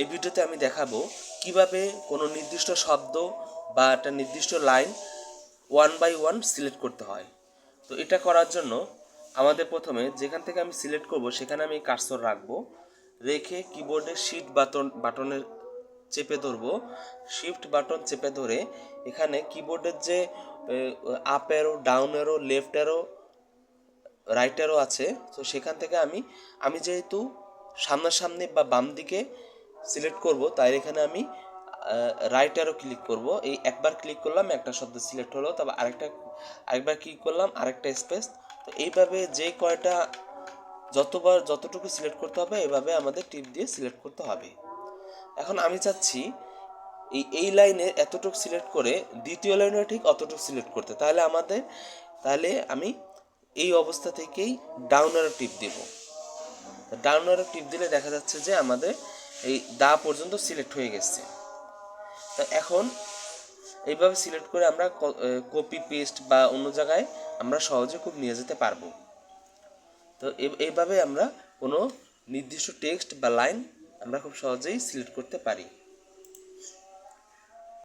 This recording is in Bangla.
এই ভিডিওতে আমি দেখাবো কিভাবে কোনো নির্দিষ্ট শব্দ বা একটা নির্দিষ্ট line one by one select করতে হয়। তো এটা করার জন্য আমাদের প্রথমে যেখান থেকে আমি সিলেক্ট করব সেখানে আমি কার্সর রাখবো, রেখে কিবোর্ডের শিফট বাটনের চেপে ধরবো। শিফট বাটন চেপে ধরে এখানে কিবোর্ডের যে up arrow, down arrow, left arrow, right arrow আছে, তো সেখান থেকে আমি যেহেতু সামনাসামনি বা বাম দিকে সিলেক্ট করব, তাই এখানে আমি রাইট অ্যারো ক্লিক করব। এই একবার ক্লিক করলাম একটা শব্দ সিলেক্ট হলো, তারপর আরেকবার ক্লিক করলাম আরেকটা স্পেস। তো এইভাবে যে কয়টা যতটুকু সিলেক্ট করতে হবে এভাবে আমাদের টিপ দিয়ে সিলেক্ট করতে হবে। এখন আমি চাচ্ছি এই লাইনে এতটুকু সিলেক্ট করে দ্বিতীয় লাইনে ঠিক অতটুকু সিলেক্ট করতে, তাহলে আমি এই অবস্থা থেকেই ডাউন অ্যারো টিপ দেব। ডাউন অ্যারো টিপ দিলে দেখা যাচ্ছে যে আমাদের এই দা পর্যন্ত সিলেক্ট হয়ে গেছে। তো এখন এইভাবে সিলেক্ট করে আমরা কপি পেস্ট বা অন্য জায়গায় আমরা সহজে খুব নিয়ে যেতে পারবো। তো এইভাবে আমরা কোনো নির্দিষ্ট টেক্সট বা লাইন আমরা খুব সহজেই সিলেক্ট করতে পারি।